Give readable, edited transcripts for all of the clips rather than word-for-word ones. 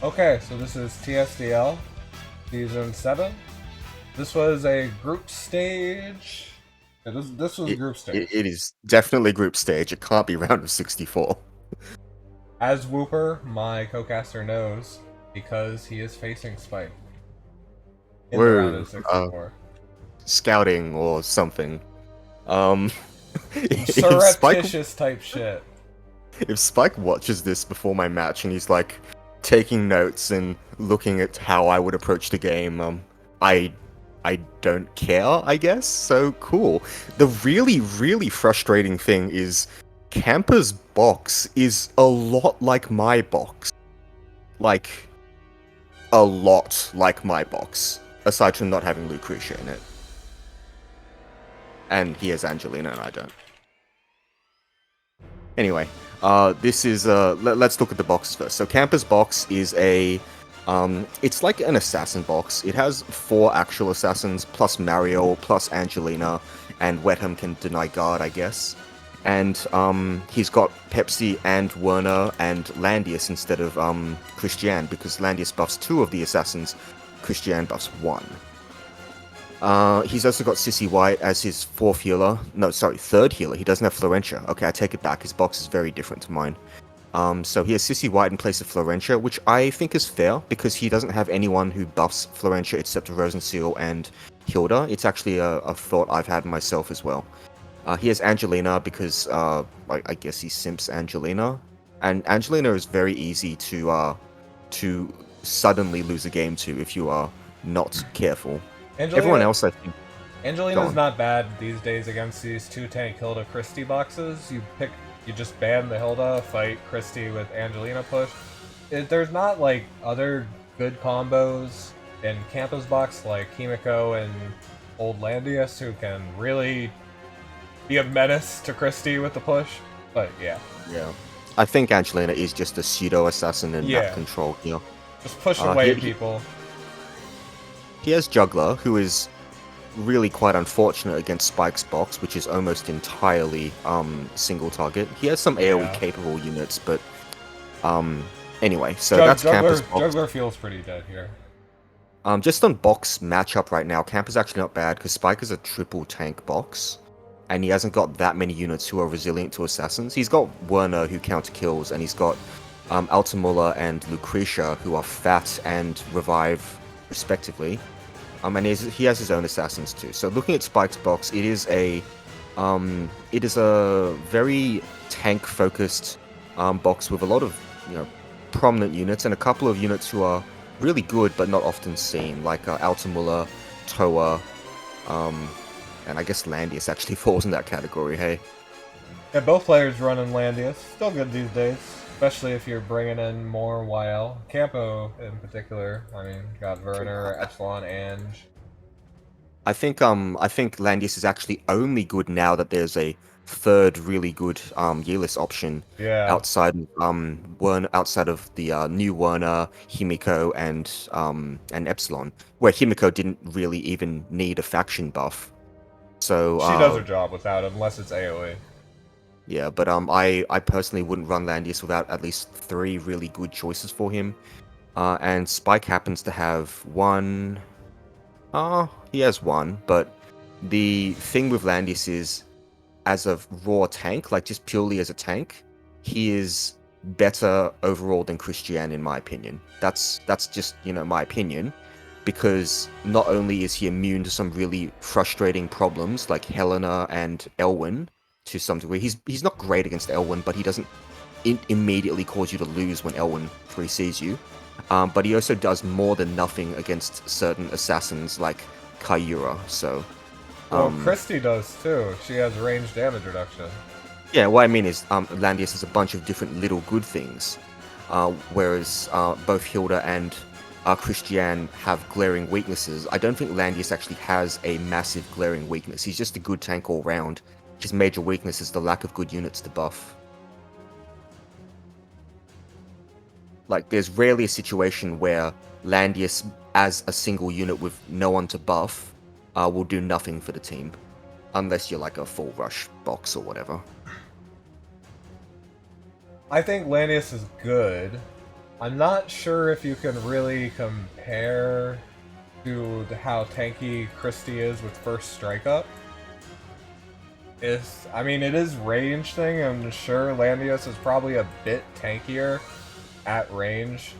Okay, so this is TSdL, Season 7. This was a group stage. Yeah, this was It, group stage. it is definitely group stage. It can't be round of 64. As Wooper, my co-caster knows, because he is facing Spike in the round of Whoa, 64. scouting or something. Um, Some if Spike surreptitious type shit. if Spike watches this before my match and he's like taking notes and looking at how I would approach the game, I I don't care, I guess. So cool. The really frustrating thing is Camper's box is a lot like my box. Like a lot like my box, aside from not having Lucretia in it. And he has Angelina and I don't. Anyway, this is let's look at the boxes first. So Camper's box is it's like an assassin box. It has 4 actual assassins plus Mario plus Angelina, and Wetham can deny guard, I guess. And he's got Pepsi and Werner and Landius instead of Christian, because Landius buffs 2 of the assassins, Christian buffs 1. He's also got Sissy White as his 4th healer. No, sorry, 3rd healer. He doesn't have Florentia. Okay, I take it back. His box is very different to mine. So he has Sissy White in place of Florentia, which I think is fair, because he doesn't have anyone who buffs Florentia except Rosenseal and Hilda. It's actually a thought I've had myself as well. He has Angelina because, I guess he simps Angelina. And Angelina is very easy to suddenly lose a game to if you are not careful. Everyone Angelina, else, I think, Angelina's gone. not bad these days against these 2-tank Hilda Christie boxes. You just ban the Hilda, fight Christie with Angelina push. There's not like other good combos in Campa's box like Himiko and Old Landius who can really be a menace to Christie with the push. But yeah. Yeah. I think Angelina is just a pseudo assassin and map Yeah. control here. Just push Uh, away he, he, people. he has Juggler, who is really quite unfortunate against Spike's box, which is almost entirely single target. He has some AoE Yeah. capable units, but anyway, so that's Campus box. Juggler feels pretty dead here. Just on box matchup right now, Camp is actually not bad because Spike is a triple tank box, and he hasn't got that many units who are resilient to assassins. He's got Werner who counter kills, and he's got Altamulla and Lucretia who are fat and revive respectively. And he has his own assassins too. So looking at Spike's box, it is a very tank focused box with a lot of prominent units and a couple of units who are really good but not often seen, like Altamulla, Toa, and I guess Landius actually falls in that category. Hey. Yeah, both players running Landius. Still good these days, especially if you're bringing in more YL. Campo, in particular, I mean, got Werner, Epsilon, Ange. I think Landius is actually only good now that there's a 3rd really good Yearless option Yeah. outside outside of the new Werner, Himiko, and Epsilon, where Himiko didn't really even need a faction buff. So She does her job without it, unless it's AoE. yeah, but I personally wouldn't run Landius without at least 3 really good choices for him. And Spike happens to have one. He has one, but the thing with Landius is, as a raw tank, like just purely as a tank, he is better overall than Christian in my opinion. That's just, my opinion, because not only is he immune to some really frustrating problems like Helena and Elwyn to some degree. He's not great against Elwyn, but he doesn't immediately cause you to lose when Elwyn 3Cs you. But he also does more than nothing against certain assassins like Kyura, so... Well, Christie does too. She has range damage reduction. Yeah, what I mean is Landius has a bunch of different little good things, whereas both Hilda and Christian have glaring weaknesses. I don't think Landius actually has a massive glaring weakness. He's just a good tank all round. His major weakness is the lack of good units to buff. Like, there's rarely a situation where Landius, as a single unit with no one to buff, will do nothing for the team. Unless you're like a full rush box or whatever. I think Landius is good. I'm not sure if you can really compare to how tanky Christie is with first strike up. I mean, it is range thing. I'm sure Landius is probably a bit tankier at range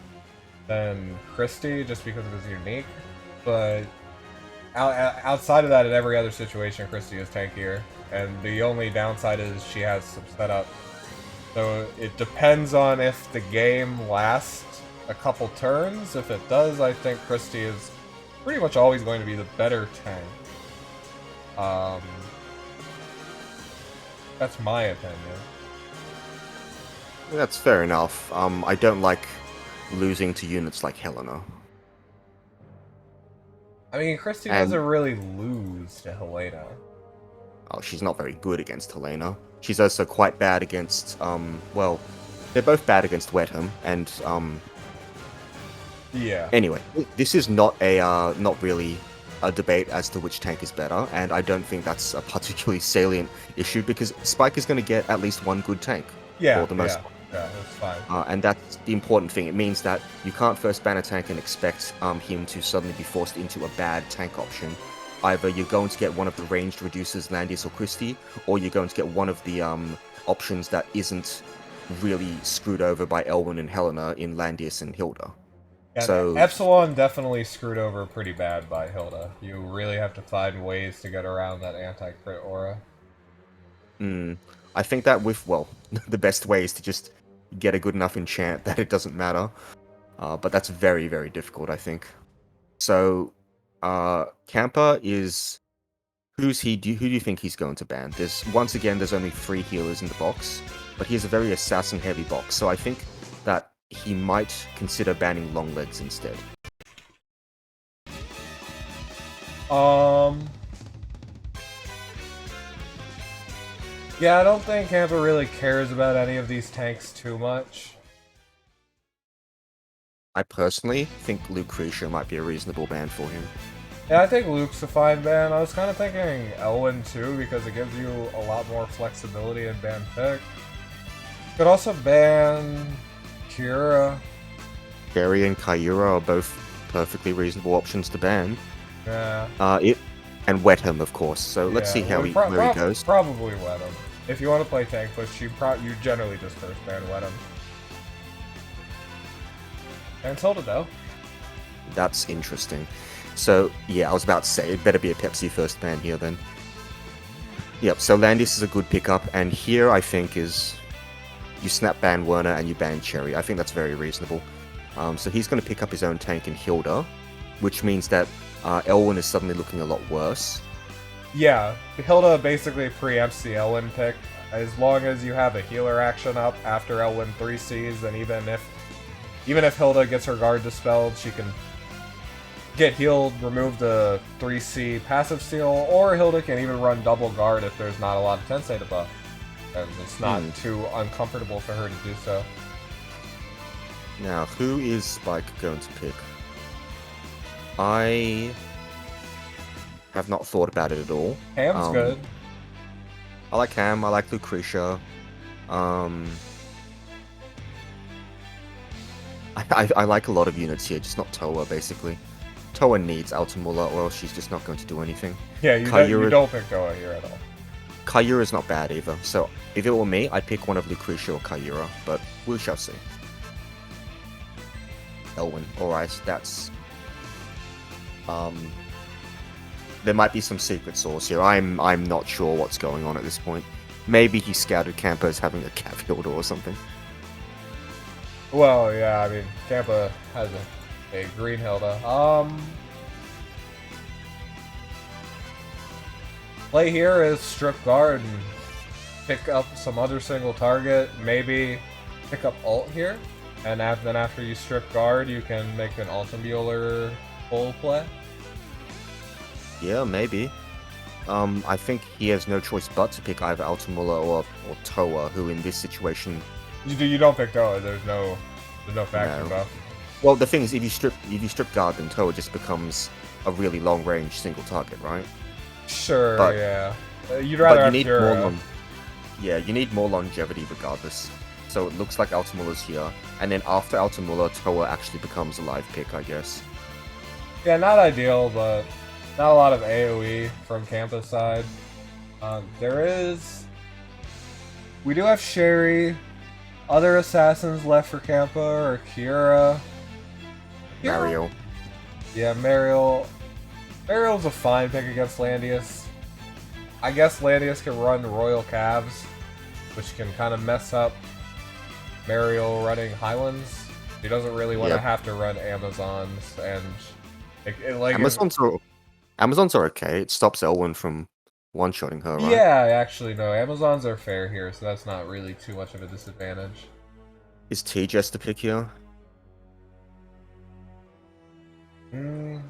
than Christie just because of his unique. But outside of that, in every other situation, Christie is tankier. And the only downside is she has some setup. So it depends on if the game lasts a couple turns. If it does, I think Christie is pretty much always going to be the better tank. That's my opinion. That's fair enough. I don't like losing to units like Helena. I mean, Christie doesn't really lose to Helena. Oh, she's not very good against Helena. She's also quite bad against, well, they're both bad against Wetham, and, yeah. Anyway, this is not really a debate as to which tank is better, and I don't think that's a particularly salient issue, because Spike is going to get at least one good tank. Yeah, for the most part. Yeah, that's fine. And that's the important thing. It means that you can't first ban a tank and expect him to suddenly be forced into a bad tank option. Either you're going to get one of the ranged reducers, Landius or Christie, or you're going to get one of the options that isn't really screwed over by Elwyn and Helena in Landius and Hilda. Yeah, so Epsilon definitely screwed over pretty bad by Hilda. You really have to find ways to get around that anti-crit aura. I think that with, well, the best way is to just get a good enough enchant that it doesn't matter. But that's very, very difficult, I think. So, Campa is... Who do you think he's going to ban? Once again, there's only 3 healers in the box, but he has a very assassin-heavy box, so I think that he might consider banning long legs instead. Yeah, I don't think Campa really cares about any of these tanks too much. I personally think Lucretia might be a reasonable ban for him. Yeah, I think Luke's a fine ban. I was kind of thinking Elwyn too, because it gives you a lot more flexibility in ban pick. Could also ban Kira. Gary and Kyura are both perfectly reasonable options to ban. Yeah. And Wetham, of course. So let's see how where he goes. Probably Wetham. If you want to play tank push, you generally just first ban Wetham. And Hilda though. That's interesting. So yeah, I was about to say it better be a Pepsi first ban here then. Yep. So Landis is a good pickup, and here I think is you snap ban Werner and you ban Cherry. I think that's very reasonable. So he's going to pick up his own tank in Hilda, which means that Elwyn is suddenly looking a lot worse. Yeah, Hilda basically preempts the Elwyn pick. As long as you have a healer action up after Elwyn 3Cs, then even if Hilda gets her guard dispelled, she can get healed, remove the 3C passive seal, or Hilda can even run double guard if there's not a lot of Tensei to buff. And it's not too uncomfortable for her to do so. Now, who is Spike going to pick? I have not thought about it at all. Ham's good. I like Ham, I like Lucretia. I like a lot of units here, just not Toa, basically. Toa needs Altamula, or else she's just not going to do anything. Yeah, you don't pick Toa here at all. Kyura's not bad either, so if it were me, I'd pick one of Lucretia or Kyura, but we shall see. Elwyn, alright, that's... there might be some secret source here. I'm not sure what's going on at this point. Maybe he scouted Campa as having a cat fielder or something. Well, yeah, I mean, Campa has a green Hilda. Play here is strip guard and pick up some other single target. Maybe pick up ult here, and then after you strip guard, you can make an Altamuller full play. Yeah, maybe. I think he has no choice but to pick either Altamulla or Toa, who in this situation... You don't pick Toa, there's no faction buff. Well, the thing is, if you strip guard, then Toa just becomes a really long range single target, right? Sure, yeah. You'd But rather you have need Kira. you need more longevity regardless. So it looks like Altamula's here. And then after Altamula, Toa actually becomes a live pick, I guess. Yeah, not ideal, but not a lot of AoE from Campa's side. We do have Sherry. Other assassins left for Campa are Kira. Mario. Yeah, Mariel. Mariel's a fine pick against Landius. I guess Landius can run Royal Calves, which can kind of mess up Mariel running Highlands. He doesn't really want to have to run Amazons, and Amazons are okay. It stops Elwyn from one-shotting her, right? Yeah, actually, no. Amazons are fair here, so that's not really too much of a disadvantage. Is TSdL the pick here?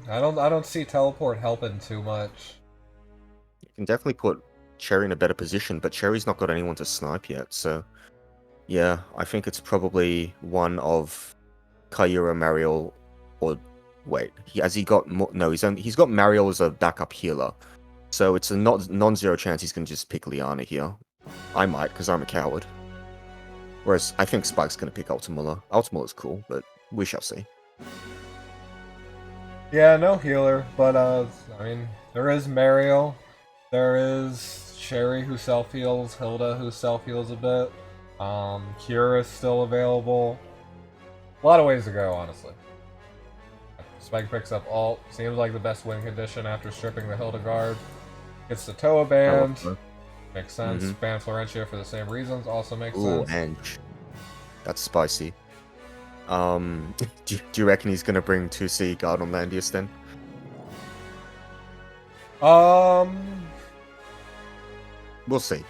I don't see teleport helping too much. You can definitely put Cherry in a better position, but Cherry's not got anyone to snipe yet, so yeah, I think it's probably one of Kyura, Mariel, or wait, he's got Mariel as a backup healer, so it's a non-zero chance he's gonna just pick Liana here. I might, because I'm a coward. Whereas I think Spike's gonna pick Altamula. Altamula's cool, but we shall see. Yeah, no healer, but I mean, there is Mariel, there is Sherry who self-heals, Hilda who self-heals a bit, Kira's still available. A lot of ways to go, honestly. Spike picks up ult, seems like the best win condition after stripping the Hildegard. Gets the Toa banned, makes sense. Ban Florentia for the same reasons, also makes sense. And that's spicy. Do you reckon he's gonna bring 2C guard on Landius then? We'll see.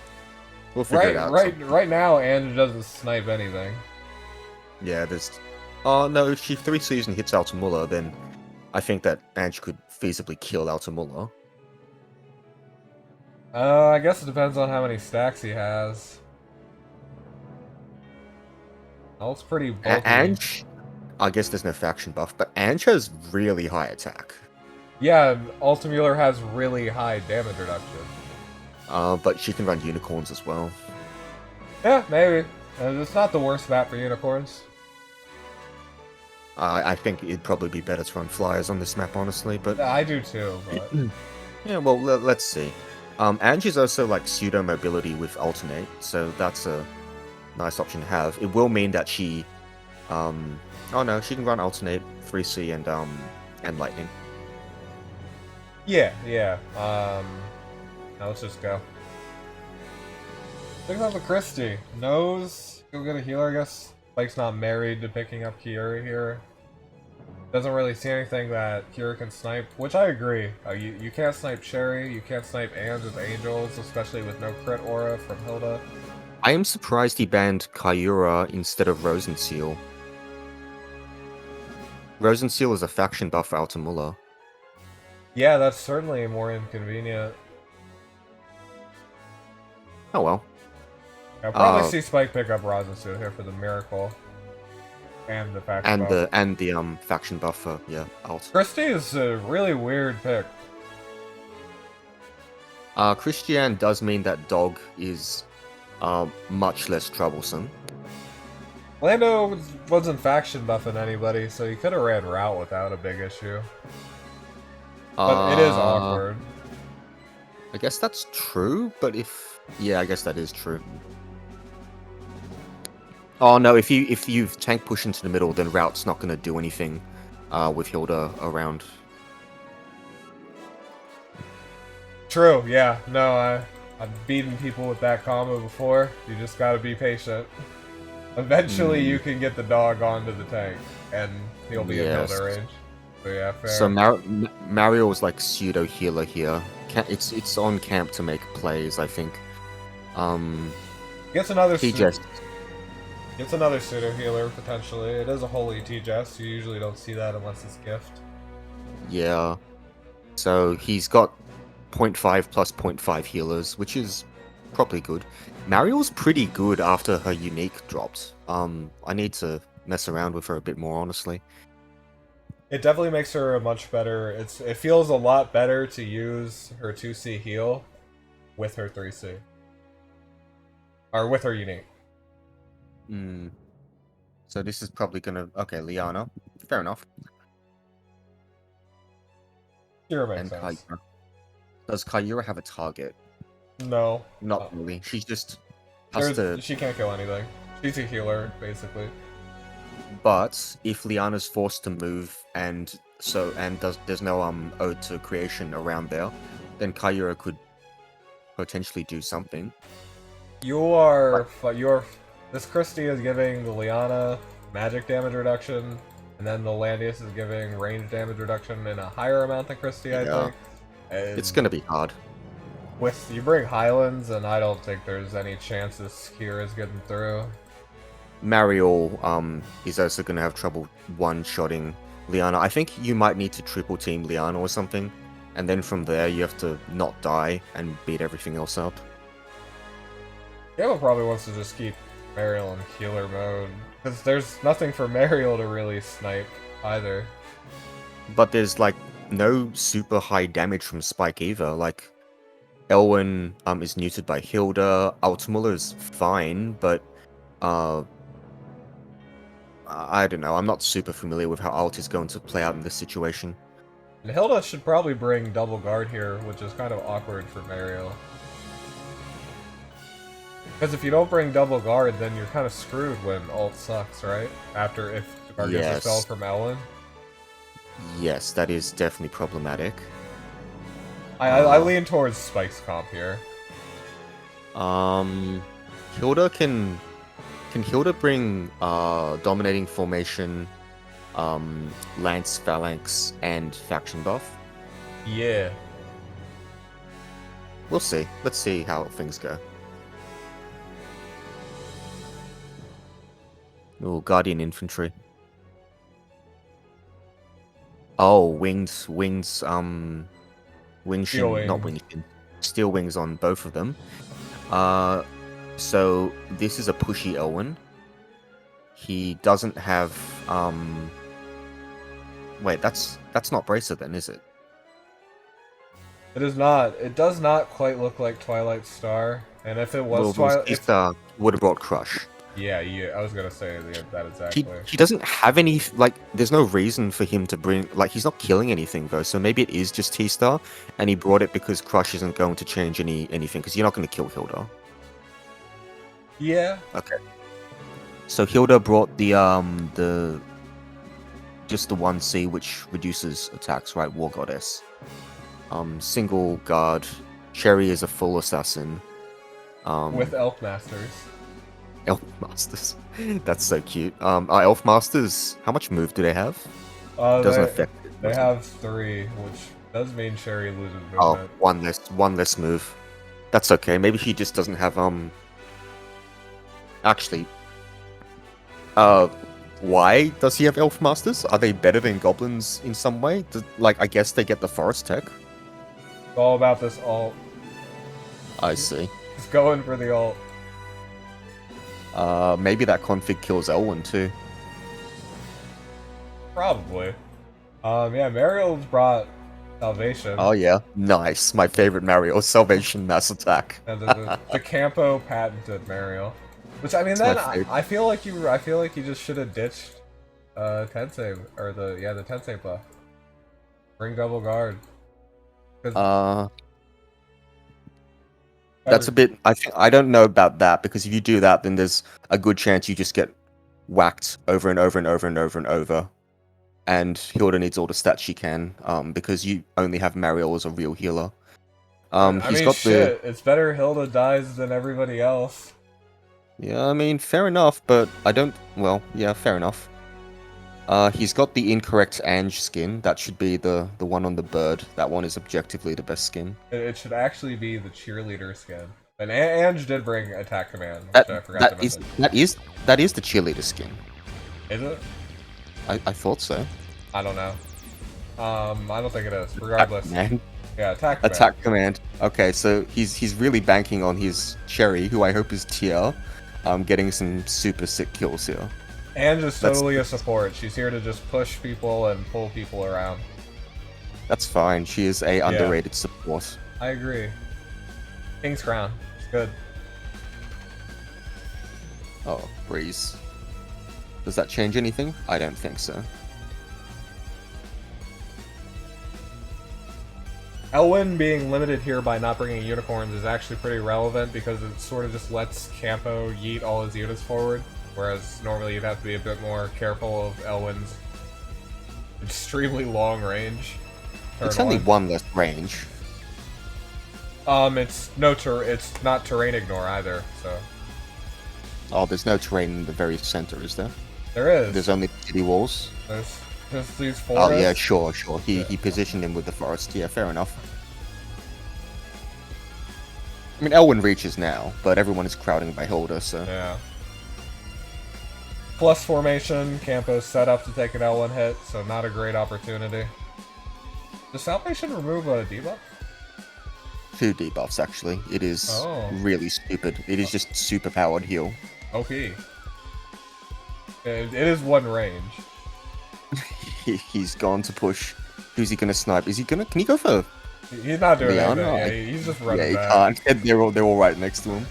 We'll figure it out. Right now, Ange doesn't snipe anything. Yeah, there's. Oh no, if she 3Cs and hits Altamula, then I think that Ange could feasibly kill Altamula. I guess it depends on how many stacks he has. Ult's pretty bulky. Ange, I guess there's no faction buff, but Ange has really high attack. Yeah, Altamula has really high damage reduction. But she can run unicorns as well. Yeah, maybe. It's not the worst map for unicorns. I think it'd probably be better to run flyers on this map, honestly, but... I do too, but... Yeah, well, let's see. Ange is also, like, pseudo-mobility with alternate, so that's a nice option to have. It will mean that she... oh no, she can run alternate, 3C, and lightning. Yeah. Now let's just go. Pick up a Christie. Nose. Go get a healer, I guess. Spike's not married to picking up Kiura here. Doesn't really see anything that Kiura can snipe, which I agree. You can't snipe Cherry, you can't snipe Ange with Angels, especially with no crit aura from Hilda. I am surprised he banned Kyura instead of Rosenseal. Rosenseal is a faction buff for Altamula. Yeah, that's certainly more inconvenient. Oh well. I'll probably see Spike pick up Rosenseal here for the miracle. And the faction buff. And the faction buff for alt. Christie is a really weird pick. Christian does mean that dog is much less troublesome. Lando wasn't faction buffing anybody, so he could have ran route without a big issue. But it is awkward. I guess that's true, but if... Yeah, I guess that is true. Oh no, if you tank push into the middle, then route's not going to do anything with Hilda around. True, yeah. No, I've beaten people with that combo before. You just gotta be patient. Eventually you can get the dog onto the tank, and he'll be in Hilda range. So yeah, fair. So Mario is like pseudo healer here. It's on camp to make plays, I think. Gets another T-Jest. Gets another pseudo healer potentially. It is a holy T-Jest. You usually don't see that unless it's gift. Yeah. So he's got 0.5 plus 0.5 healers, which is probably good. Mario's pretty good after her unique dropped. I need to mess around with her a bit more, honestly. It definitely makes her a much better... It feels a lot better to use her 2C heal with her 3C. Or with her unique. Hmm. So this is probably gonna... Okay, Liana. Fair enough. Sure, makes And sense. Kyura. Does Kyura have a target? No. Not really. She just has to... She can't kill anything. She's a healer, basically. But if Liana's forced to move and there's no ode to creation around there, then Kyura could potentially do something. This Christie is giving the Liana magic damage reduction, and then the Landius is giving range damage reduction in a higher amount than Christie, I Yeah. think. It's gonna be hard. With you bring Highlands, and I don't think there's any chances Kira's getting through. Mario is also gonna have trouble one-shotting Liana. I think you might need to triple team Liana or something, and then from there you have to not die and beat everything else up. Gamma probably wants to just keep Mariel in healer mode, because there's nothing for Mariel to really snipe either. But there's like no super high damage from Spike either. Like Elwyn is neutered by Hilda. Altmuller is fine, but I don't know. I'm not super familiar with how Alt is going to play out in this situation. And Hilda should probably bring double guard here, which is kind of awkward for Mariel. Because if you don't bring double guard, then you're kind of screwed when ult sucks, right? If the guard gets expelled from Ellen. Yes, that is definitely problematic. I lean towards Spike's comp here. Hilda can Hilda bring dominating formation, lance, phalanx, and faction buff? Yeah. We'll see. Let's see how things go. Oh, Guardian Infantry. Oh, wings, wing shin, not wing shin, steel wings on both of them. So this is a pushy Elwyn. He doesn't have, wait, that's not Bracer then, is it? It is not. It does not quite look like Twilight Star. And if it was Twilight... would have brought Crush. Yeah, I was gonna say that exactly. He doesn't have any, like, there's no reason for him to bring, like, he's not killing anything, though, so maybe it is just T-Star, and he brought it because Crush isn't going to change anything, because you're not going to kill Hilda. Yeah. Okay. So Hilda brought the just the 1C, which reduces attacks, right? War Goddess. Single guard. Cherry is a full assassin. With Elf Masters. Elf Masters. That's so cute. Are Elf Masters, how much move do they have? Doesn't affect it. They have 3, which does mean Cherry loses movement. Oh, one less move. That's okay. Maybe he just doesn't have actually, why does he have Elf Masters? Are they better than Goblins in some way? Like, I guess they get the Forest Tech. It's all about this ult. I see. He's going for the ult. Maybe that config kills Elwyn too. Probably. Yeah, Mariel's brought Salvation. Oh yeah, nice. My favorite Mario, Salvation Mass Attack. And the Campo patented Mariel. Which, I mean, then I feel like you just should have ditched Tensei, or the Tensei buff. Bring double guard. That's a bit. I don't know about that, because if you do that, then there's a good chance you just get whacked over and over and over and over and over. And Hilda needs all the stats she can, because you only have Mariel as a real healer. It's better Hilda dies than everybody else. Yeah, I mean, fair enough, but I don't... Well, yeah, fair enough. He's got the incorrect Ange skin. That should be the one on the bird. That one is objectively the best skin. It should actually be the cheerleader skin. And Ange did bring attack command, which I forgot to mention. That is the cheerleader skin. Is it? I thought so. I don't know. I don't think it is. Regardless. Yeah, attack command. Attack command. Okay, so he's really banking on his Cherry, who I hope is tier, getting some super sick kills here. And is totally a support. She's here to just push people and pull people around. That's fine. She is a underrated support. I agree. King's Crown. It's good. Oh, Breeze. Does that change anything? I don't think so. Elwyn being limited here by not bringing unicorns is actually pretty relevant because it sort of just lets Campo yeet all his units forward, whereas normally you'd have to be a bit more careful of Elwyn's extremely long range. It's only one less range. It's not terrain ignore either, so. Oh, there's no terrain in the very center, is there? There is. There's only city walls. There's just these forests. Oh yeah, sure. He positioned him with the forest. Yeah, fair enough. I mean, Elwyn reaches now, but everyone is crowding by Hilda, so... Yeah. Plus formation, Campo's set up to take an Elwyn hit, so not a great opportunity. Does Salvation remove a debuff? 2 debuffs, actually. It is really stupid. It is just super powered heal. OP. It is one range. He's gone to push. Who's he gonna snipe? Is he gonna... Can he go for... He's not doing Leon? anything. Yeah, he's just running back. Yeah, he can't. They're all right next to him.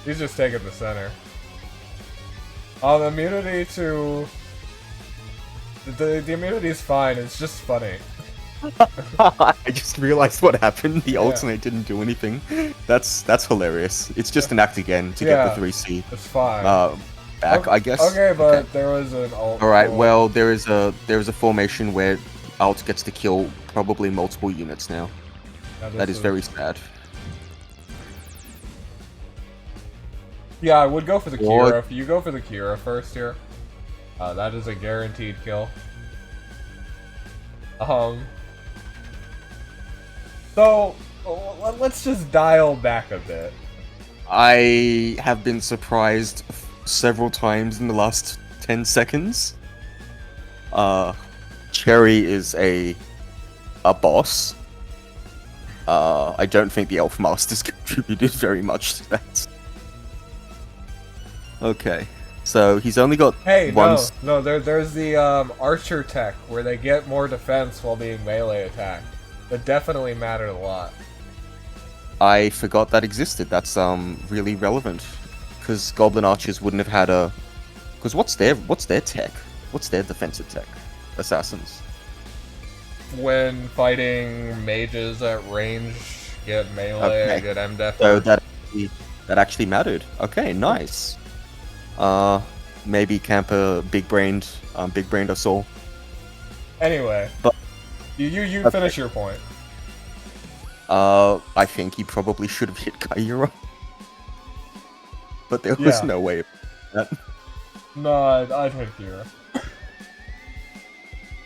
He's just taking the center. The immunity to... The immunity is fine, it's just funny. I just realized what happened. The alternate didn't do anything. That's hilarious. It's just an act again to get the 3C. It's fine. Back, okay, I guess. Okay, but there was an alt. Alright, well, there is a formation where alt gets to kill probably multiple units now. That is very sad. Yeah, I would go for the Kira. If you go for the Kira first here, that is a guaranteed kill. So, let's just dial back a bit. I have been surprised several times in the last 10 seconds. Cherry is a boss. I don't think the Elf Masters contributed very much to that. Okay, so he's only got one... No, there's the Archer tech, where they get more defense while being melee attacked. That definitely mattered a lot. I forgot that existed. That's really relevant. Because Goblin Archers wouldn't have had a... Because what's their tech? What's their defensive tech? Assassins. When fighting mages at range, get melee, get MDef. So that actually mattered. Okay, nice. Maybe Camper big-brained us all. Anyway, but you finish your point. I think he probably should have hit Kaira. But there was no way of that. No, I'd hit Kira.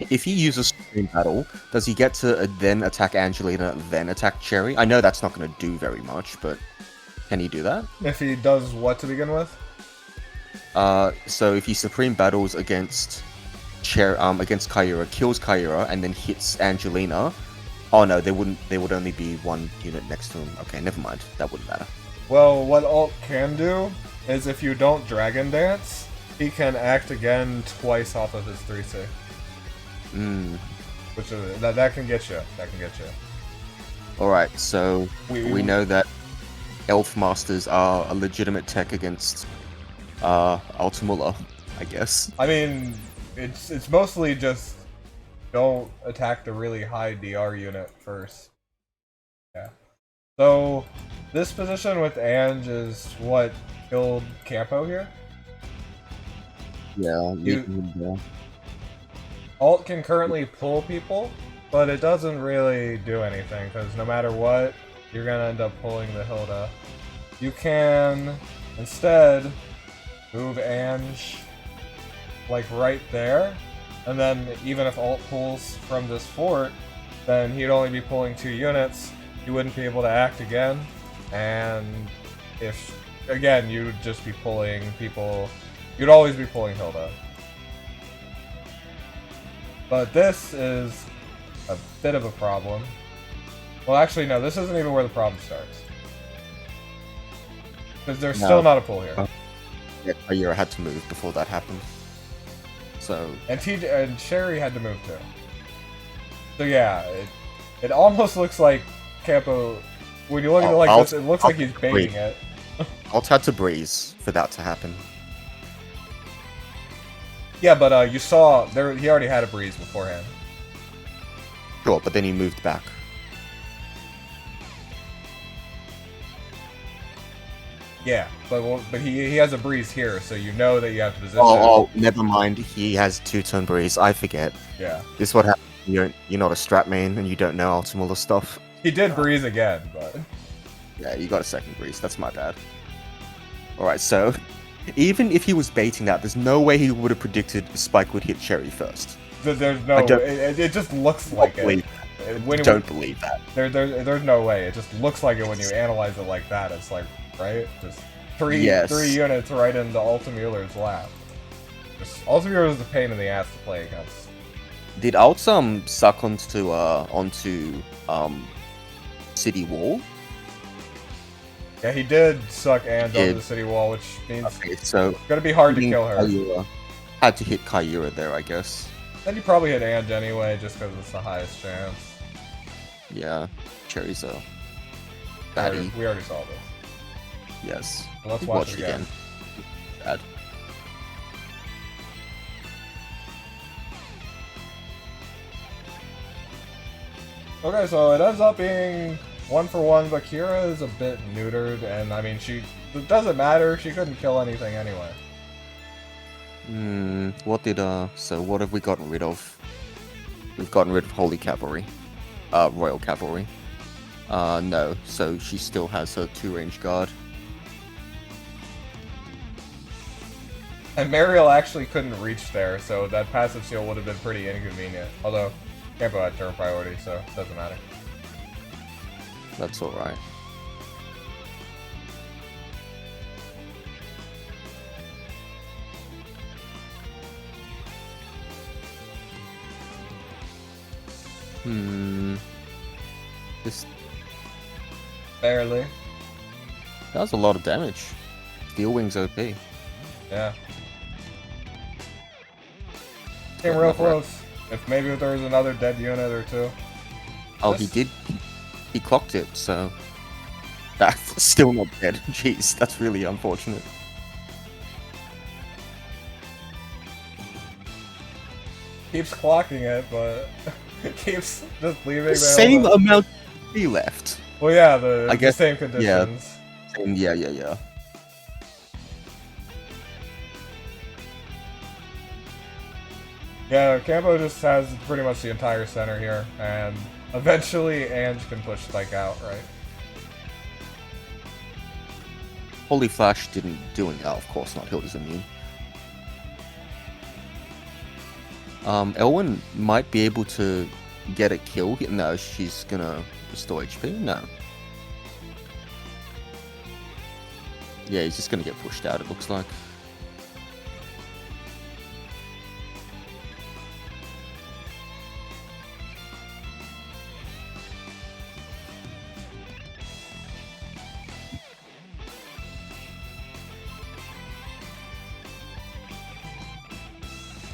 If he uses Supreme Battle, does he get to then attack Angelina, then attack Cherry? I know that's not going to do very much, but can he do that? If he does what to begin with? So if he Supreme Battles against Kaira, kills Kaira, and then hits Angelina... Oh no, they would only be one unit next to him. Okay, never mind. That wouldn't matter. Well, what alt can do is if you don't Dragon Dance, he can act again twice off of his 3C. Which is, that can get you. That can get you. Alright, so we know that Elf Masters are a legitimate tech against Ultimula, I guess. I mean, it's mostly just don't attack the really high DR unit first. Yeah. So this position with Ange is what killed Campo here? Yeah, Alt can currently pull people, but it doesn't really do anything, because no matter what, you're gonna end up pulling the Hilda. You can, instead, move Ange, like, right there, and then even if Alt pulls from this fort, then he'd only be pulling 2 units, he wouldn't be able to act again, and if, again, you'd just be pulling people, you'd always be pulling Hilda. But this is a bit of a problem. Well, actually, no, this isn't even where the problem starts. Because there's still not a pull here. Yeah, Kaira had to move before that happened. So... And Sherry had to move too. So yeah, it almost looks like Campo... When you look at it like this, it looks like he's baiting it. Alt had to breeze for that to happen. Yeah, but you saw there he already had a breeze beforehand. Sure, but then he moved back. Yeah, but he has a breeze here, so you know that you have to position. Oh, never mind. He has 2-turn breeze. I forget. Yeah. This is what happens. You're not a strat main and you don't know Ultimula stuff. He did breeze again, but Yeah, you got a second breeze. That's my bad. Alright, so even if he was baiting that, there's no way he would have predicted Spike would hit Cherry first. there's no. It just looks like it. Don't believe that. There's no way. It just looks like it when you analyze it like that. It's like, right? Just three units right into Ultimula's lap. Ultimula is a pain in the ass to play against. Did Alt suck onto City Wall? Yeah, he did suck Ange onto the City Wall, which means so it's gonna be hard to kill her. Kyura. Had to hit Kyura there, I guess. Then you probably hit Ange anyway, just because it's the highest chance. Yeah, Cherry's a baddie. We already saw this. Yes. Well, let's watch it again. Bad. Okay, so it ends up being 1-for-1, but Kira is a bit neutered, and I mean, it doesn't matter, she couldn't kill anything anyway. So what have we gotten rid of? We've gotten rid of Holy Cavalry. Royal Cavalry. No, so she still has her 2-range guard. And Mariel actually couldn't reach there, so that passive seal would have been pretty inconvenient. Although, Campo had turn priority, so it doesn't matter. That's alright. This barely. That was a lot of damage. Steel Wings OP. Yeah. Came real close. If maybe there was another dead unit or two. Oh, he did. He clocked it, so that's still not dead. Jeez, that's really unfortunate. Keeps clocking it, but keeps just leaving the same amount he left. Well, yeah, I guess the same conditions. Yeah. Yeah, Campo just has pretty much the entire center here, and eventually Ange can push Spike out, right? Holy Flash didn't do anything. Oh, of course not. Hilda's immune. Elwyn might be able to get a kill. No, she's gonna restore HP. No. Yeah, he's just gonna get pushed out, it looks like.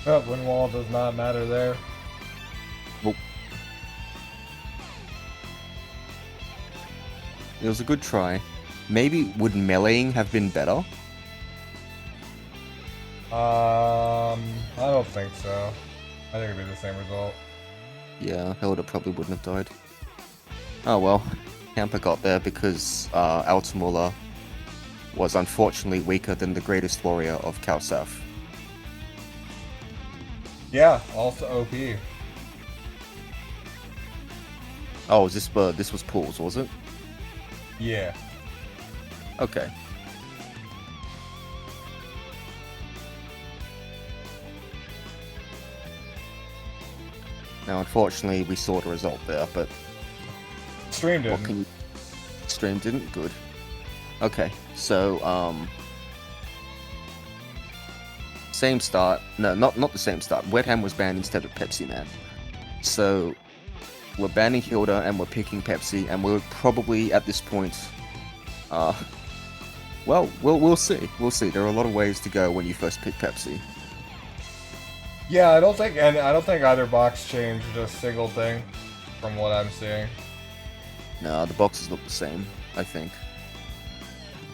Oh, wind wall does not matter there. Nope. It was a good try. Maybe would meleeing have been better? I don't think so. I think it'd be the same result. Yeah, Hilda probably wouldn't have died. Oh well, Campa got there because Altamula was unfortunately weaker than the greatest warrior of Kalsaf. Yeah, also OP. Oh, this was pools, was it? Yeah. Okay. Now, unfortunately, we saw the result there, but Stream didn't. Stream didn't? Good. Okay, so, same start. No, not the same start. Wet Ham was banned instead of Pepsi Man. So, we're banning Hilda and we're picking Pepsi, and we're probably, at this point, well, we'll see. We'll see. There are a lot of ways to go when you first pick Pepsi. Yeah, I don't think either box changed a single thing from what I'm seeing. No, the boxes look the same, I think.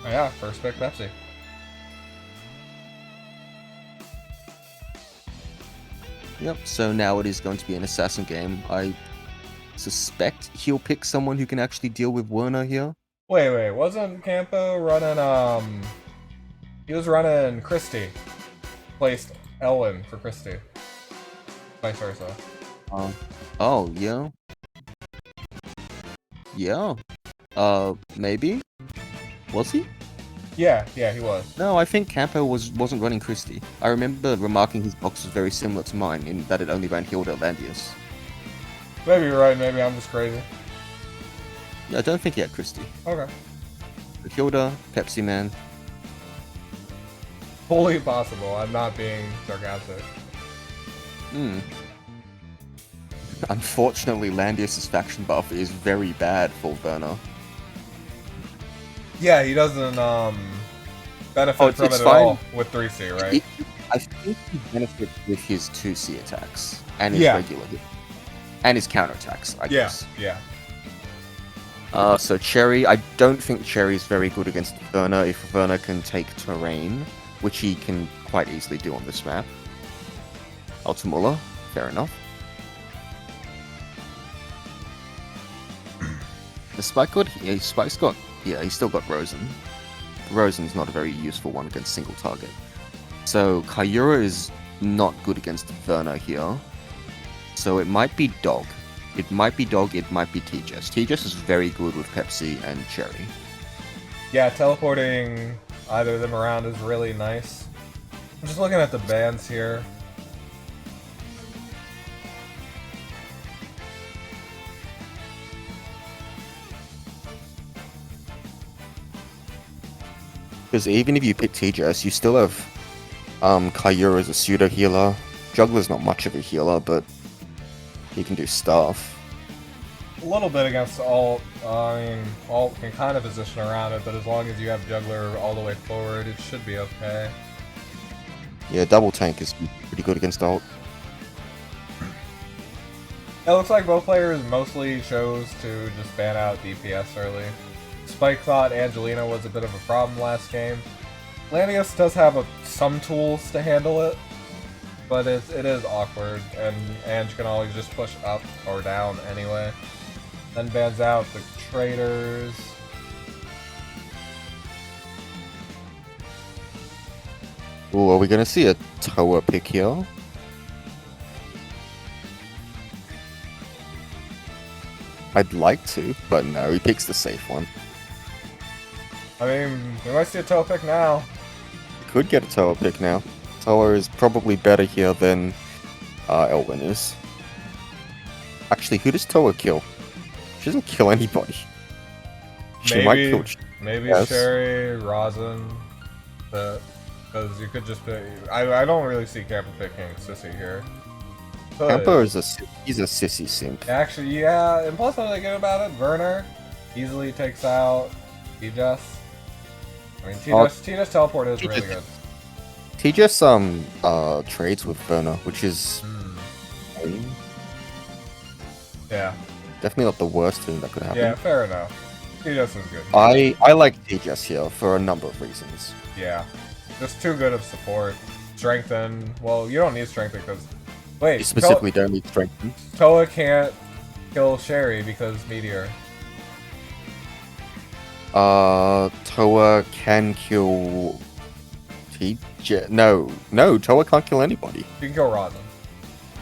Oh, yeah, first pick Pepsi. Yep, so now it is going to be an assassin game. I suspect he'll pick someone who can actually deal with Werner here. Wait, wasn't Campo running, he was running Christie. Placed Ellen for Christie. Vice versa. Oh, yeah. Yeah. Maybe? Was he? Yeah, he was. No, I think Campo wasn't running Christie. I remember remarking his box was very similar to mine in that it only ran Hilda Landius. Maybe you're right, maybe I'm just crazy. Yeah, I don't think he had Christie. Okay. Hilda, Pepsi Man. Fully possible, I'm not being sarcastic. Unfortunately, Landius' faction buff is very bad for Werner. Yeah, he doesn't, benefit from it at all with 3C, right? I think he benefits with his 2C attacks and his regular hit. And his counterattacks, I guess. Yeah. So Cherry, I don't think Cherry's very good against Werner if Werner can take terrain, which he can quite easily do on this map. Ultimuller, fair enough. The Spike's got, he's still got Rosen. Rosen's not a very useful one against single target. So Kyura is not good against Werner here. So it might be Dog. It might be Dog, it might be T-Jess. T-Jess is very good with Pepsi and Cherry. Yeah, teleporting either of them around is really nice. I'm just looking at the bans here. Because even if you pick T-Jess, you still have Kyura as a pseudo healer. Juggler's not much of a healer, but he can do stuff. A little bit against Alt. I mean, Alt can kind of position around it, but as long as you have Juggler all the way forward, it should be okay. Yeah, double tank is pretty good against Alt. It looks like both players mostly chose to just ban out DPS early. Spike thought Angelina was a bit of a problem last game. Landius does have some tools to handle it, but it is awkward, and Ange can always just push up or down anyway. Then bans out the traders. Ooh, are we gonna see a Toa pick here? I'd like to, but no, he picks the safe one. I mean, we might see a Toa pick now. Could get a Toa pick now. Toa is probably better here than Elwyn is. Actually, who does Toa kill? She doesn't kill anybody. She might kill. Maybe Sherry, Rosin, because you could just pick. I don't really see Campo picking Sissy here. Campo is he's a sissy simp. Actually, yeah, and plus something good about it, Werner easily takes out T-Jess. I mean, T-Jess teleport is really good. T-Jess trades with Werner, which is yeah, definitely not the worst thing that could happen. Yeah, fair enough. T-Jess is good. I like T-Jess here for a number of reasons. Yeah, just too good of support. Strengthen. Well, you don't need strengthen because wait, you specifically don't need strengthen. Toa can't kill Sherry because Meteor. Toa can kill T-Jess. No, Toa can't kill anybody. You can kill Rosin.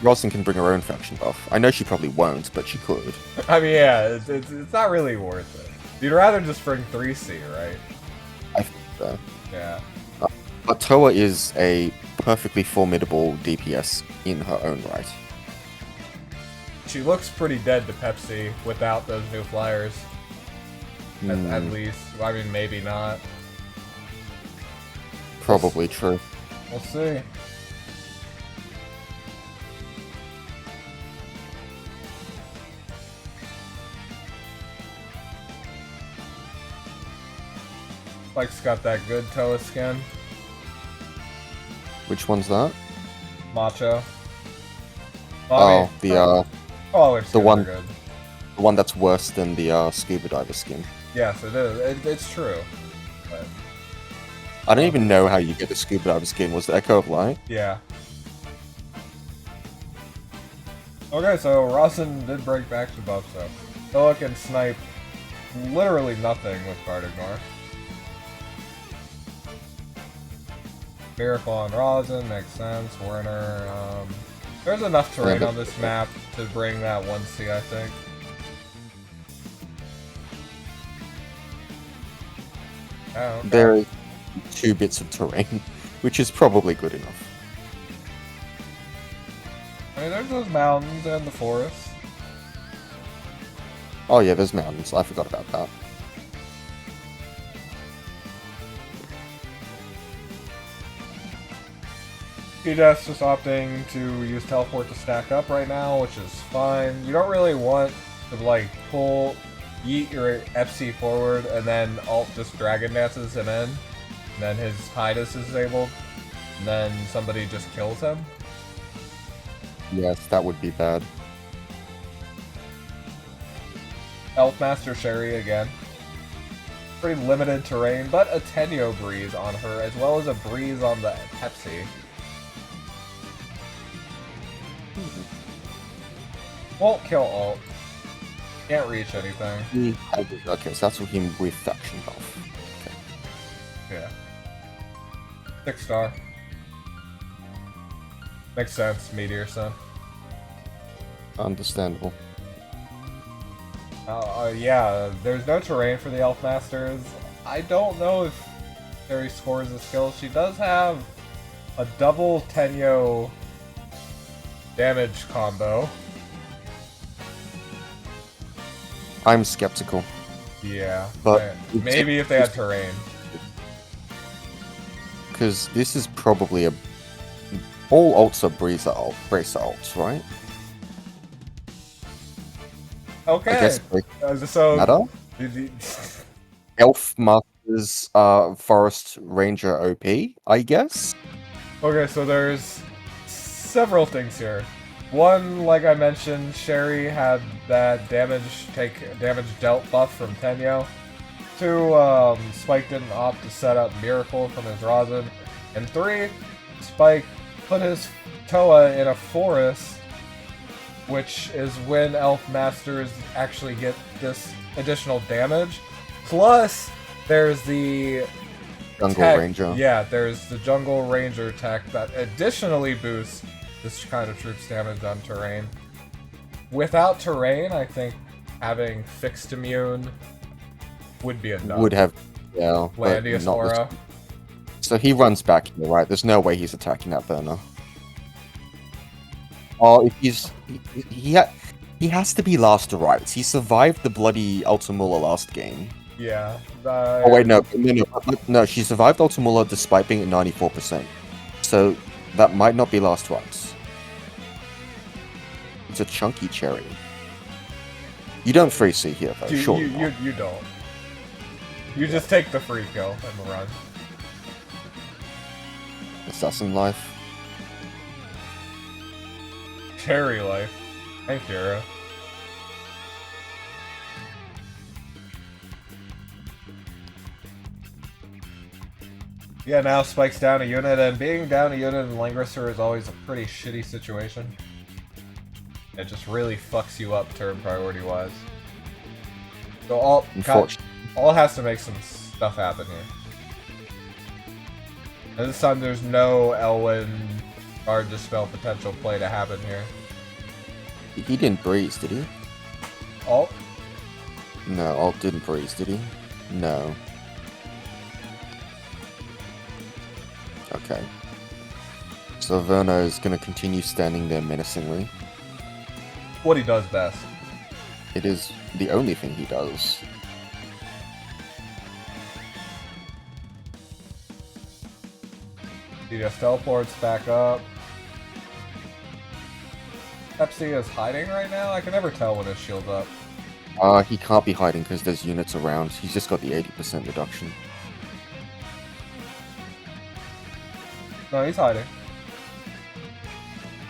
Rosin can bring her own faction buff. I know she probably won't, but she could. I mean, yeah, it's not really worth it. You'd rather just bring 3C, right? I think so. Yeah. But Toa is a perfectly formidable DPS in her own right. She looks pretty dead to Pepsi without those new flyers. At least. I mean, maybe not. Probably true. We'll see. Spike's got that good Toa skin. Which one's that? Macho. Oh, the one. Good. The one that's worse than the scuba diver skin. Yes, it is. It's true. But, I don't even know how you get the scuba diver skin. Was the Echo of Light? Yeah. Okay, so Rosin did break back to buff, so Philip can snipe literally nothing with guard ignore. Miracle on Rosin makes sense. Werner, there's enough terrain on this map to bring that 1C, I think. Oh, okay. There are 2 bits of terrain, which is probably good enough. I mean, there's those mountains and the forest. Oh yeah, there's mountains. I forgot about that. TSdL just opting to use teleport to stack up right now, which is fine. You don't really want to like pull, yeet your FC forward, and then alt just dragon dances him in, and then his Hydus is disabled, and then somebody just kills him. Yes, that would be bad. Elfmaster Sherry again. Pretty limited terrain, but a Tenyo breeze on her, as well as a breeze on the Pepsi. Won't kill alt. Can't reach anything. Okay, so that's for him with faction buff. Okay. Yeah. 6-star. Makes sense, Meteor Sun. Understandable. Yeah, there's no terrain for the Elfmasters. I don't know if Sherry scores a skill. She does have a double Tenyo damage combo. I'm skeptical. Yeah, But maybe if they had terrain. Because this is probably a... All ults are bracer ults, right? Okay. I guess So matter? Elf Masters Forest Ranger OP, I guess? Okay, so there's several things here. One, like I mentioned, Sherry had that damage dealt buff from Tenyo. 2, Spike didn't opt to set up Miracle from his Rosin. And 3, Spike put his Toa in a forest, which is when Elf Masters actually get this additional damage. Plus, there's the Jungle tech. Ranger. Yeah, there's the Jungle Ranger tech that additionally boosts this kind of troops damage on terrain. Without terrain, I think having fixed immune would be enough. Would have, yeah. Landius Aura. So he runs back here, right? There's no way he's attacking that burner. Oh, if he has to be last to rights. He survived the bloody Ultimula last game. Yeah. Oh wait, no. She survived Ultimula despite being at 94%. So that might not be last rights. It's a chunky cherry. You don't free C here though, sure. You don't. You just take the free kill and run. Assassin life. Cherry life. Thank you. Yeah, now Spike's down a unit, and being down a unit in Langrisser is always a pretty shitty situation. It just really fucks you up turn priority-wise. So all has to make some stuff happen here. And this time there's no Elwyn Guard Dispel potential play to happen here. He didn't breeze, did he? Alt? No, Alt didn't breeze, did he? No. Okay. So Verno is going to continue standing there menacingly. What he does best. It is the only thing he does. He just teleports back up. Pepsi is hiding right now? I can never tell when his shield's up. He can't be hiding because there's units around. He's just got the 80% reduction. No, he's hiding.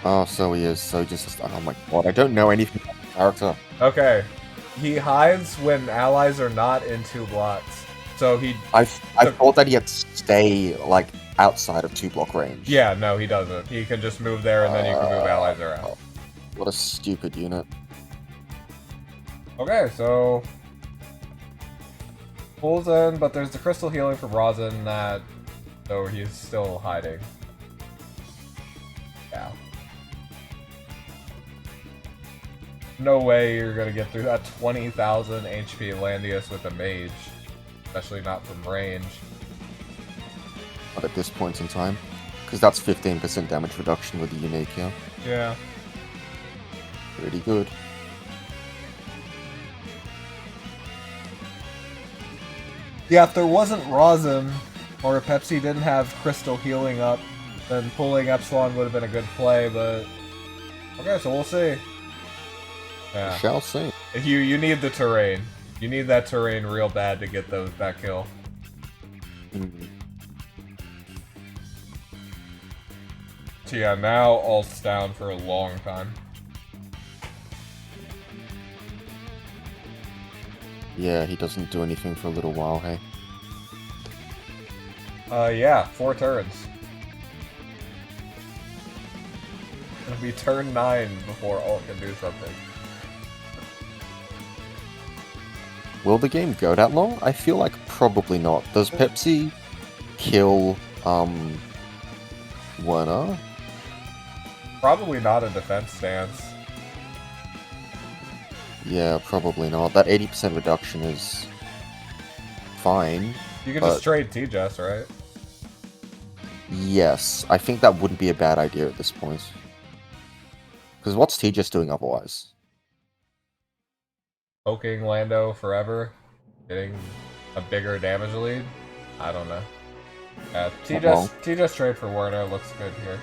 Oh, so he is. So just... Oh my god, I don't know anything about the character. Okay. He hides when allies are not in 2 blocks. So he... I thought that he had to stay, like, outside of 2 block range. Yeah, no, he doesn't. He can just move there and then you can move allies around. What a stupid unit. Okay, so pulls in, but there's the crystal healing from Rosin that, so he's still hiding. Yeah. No way you're gonna get through that 20,000 HP Landius with a mage, especially not from range. Not at this point in time, because that's 15% damage reduction with the unique, yeah. Yeah. Pretty good. Yeah, if there wasn't Rosin, or if Pepsi didn't have crystal healing up, then pulling Epsilon would have been a good play, but... Okay, so we'll see. Yeah. We shall see. You need the terrain. You need that terrain real bad to get that kill. Mm. So yeah, now ult's down for a long time. Yeah, he doesn't do anything for a little while, hey? Yeah, 4 turns. It'll be turn 9 before ult can do something. Will the game go that long? I feel like probably not. Does Pepsi kill, Werner? Probably not a defense stance. Yeah, probably not. That 80% reduction is fine. You can just trade T-Jess, right? Yes, I think that wouldn't be a bad idea at this point. Because what's T just doing otherwise? Poking Lando forever, getting a bigger damage lead? I don't know. T-Jess trade for Werner looks good here.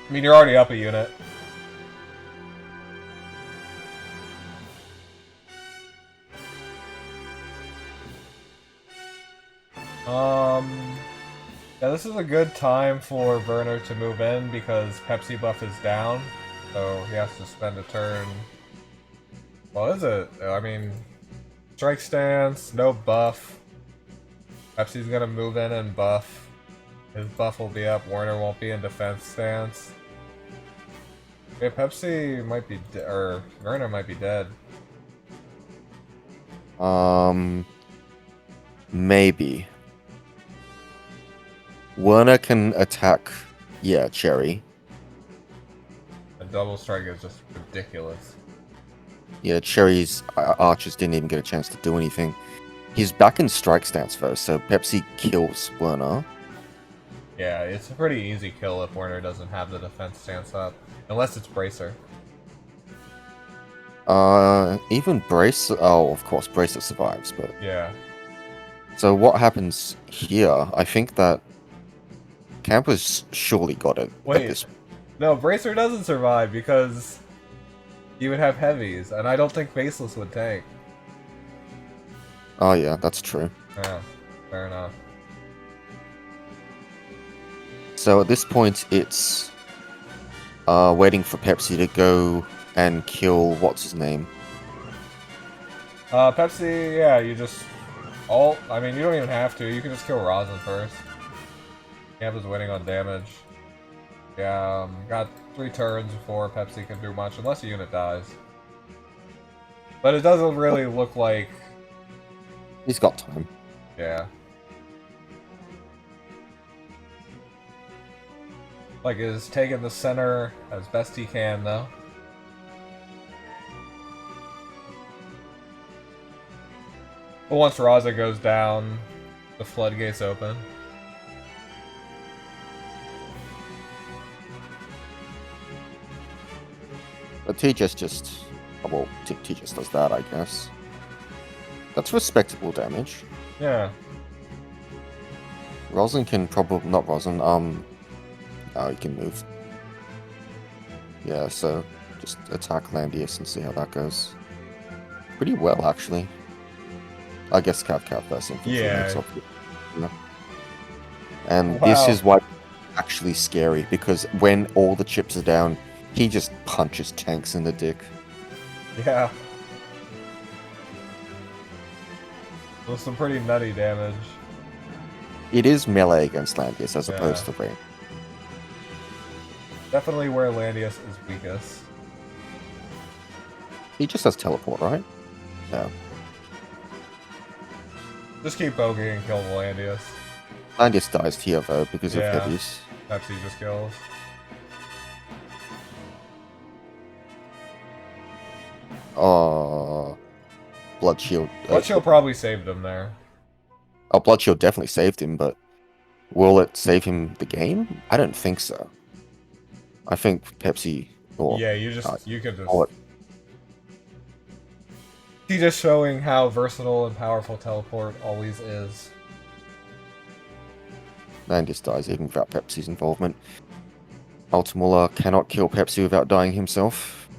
I mean, you're already up a unit. Yeah, this is a good time for Werner to move in because Pepsi buff is down, so he has to spend a turn. Well, is it? I mean, strike stance, no buff. Pepsi's gonna move in and buff. His buff will be up. Werner won't be in defense stance. Yeah, Pepsi might be or Werner might be dead. Maybe. Werner can attack, yeah, Cherry. A double strike is just ridiculous. Yeah, Cherry's archers didn't even get a chance to do anything. He's back in strike stance first, so Pepsi kills Werner. Yeah, it's a pretty easy kill if Werner doesn't have the defense stance up. Unless it's Bracer. Even Bracer... Oh, of course, Bracer survives, but... Yeah. So what happens here? I think that Campa's surely got it Wait, at this... No, Bracer doesn't survive because you would have heavies, and I don't think Baseless would tank. Oh yeah, that's true. Yeah, fair enough. So at this point, it's waiting for Pepsi to go and kill what's his name. Pepsi, yeah, you just ult. I mean, you don't even have to. You can just kill Rosin first. Campa's winning on damage. Yeah, got 3 turns before Pepsi can do much, unless a unit dies. But it doesn't really look like... He's got time. Yeah. Like, is taking the center as best he can, though. But once Raza goes down, the floodgates open. But T-Just just... Well, T-Just does that, I guess. That's respectable damage. Yeah. Rosin can probably... Not Rosin, oh, he can move. Yeah, so just attack Landius and see how that goes. Pretty well, actually. I guess Cav first infantry. Yeah. Yeah. And Wow. this is why it's actually scary, because when all the chips are down, he just punches tanks in the dick. Yeah. With some pretty nutty damage. It is melee against Landius as Yeah. opposed to range. Definitely where Landius is weakest. He just has teleport, right? Yeah. Just keep bogeying and kill the Landius. Landius dies here though because of Yeah. heavies. Pepsi just kills. Oh, Blood Shield. Blood Shield probably saved him there. Oh, Blood Shield definitely saved him, but will it save him the game? I don't think so. I think Pepsi or Yeah, you could just. or He's just showing how versatile and powerful teleport always is. Landius dies even without Pepsi's involvement. Ultimula cannot kill Pepsi without dying himself,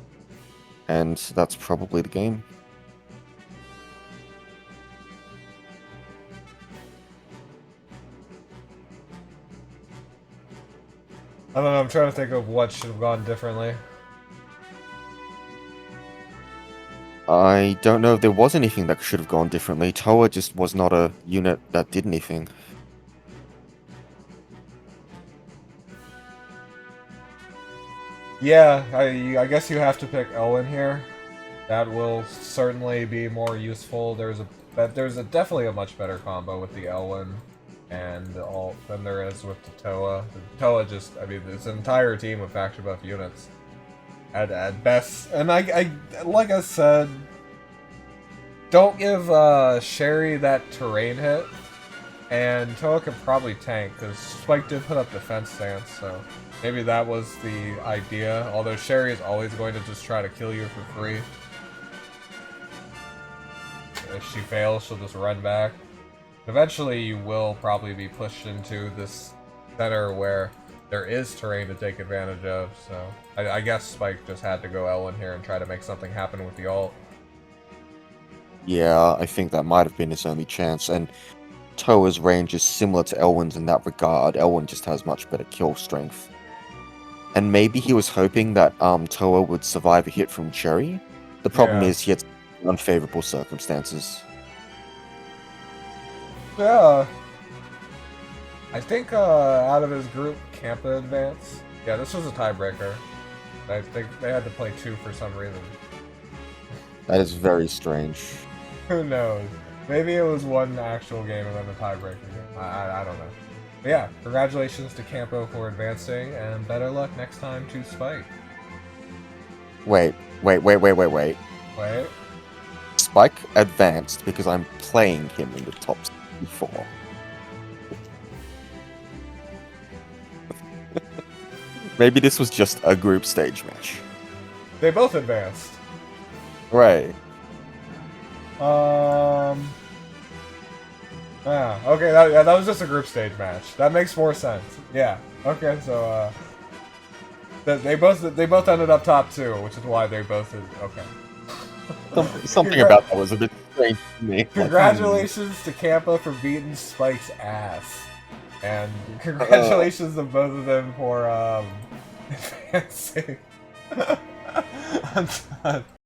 and that's probably the game. I don't know, I'm trying to think of what should have gone differently. I don't know if there was anything that should have gone differently. Toa just was not a unit that did anything. Yeah, I guess you have to pick Elwyn here. That will certainly be more useful. There's definitely a much better combo with the Elwyn and the alt than there is with the Toa. The Toa just, I mean, it's an entire team of faction buff units at best. And I like I said, don't give Sherry that terrain hit, and Toa could probably tank because Spike did put up defense stance, so maybe that was the idea. Although Sherry is always going to just try to kill you for free. If she fails, she'll just run back. Eventually, you will probably be pushed into this center where there is terrain to take advantage of, so I guess Spike just had to go Elwyn here and try to make something happen with the ult. Yeah, I think that might have been his only chance, and Toa's range is similar to Elwyn's in that regard. Elwyn just has much better kill strength. And maybe he was hoping that Toa would survive a hit from Cherry. The problem is he had unfavorable circumstances. Yeah. I think out of his group, Campa advanced. Yeah, this was a tiebreaker. I think they had to play 2 for some reason. That is very strange. Who knows? Maybe it was one actual game and then a tiebreaker game. I don't know. But yeah, congratulations to Campo for advancing, and better luck next time to Spike. Wait. Wait. Spike advanced because I'm playing him in the top 4. Maybe this was just a group stage match. They both advanced. Right. Yeah, okay, that was just a group stage match. That makes more sense. Yeah. Okay, so they both ended up top 2, which is why they both did. Okay. Something about that was a bit strange to me. Congratulations to Campa for beating Spike's ass. And congratulations to both of them for advancing. I'm done.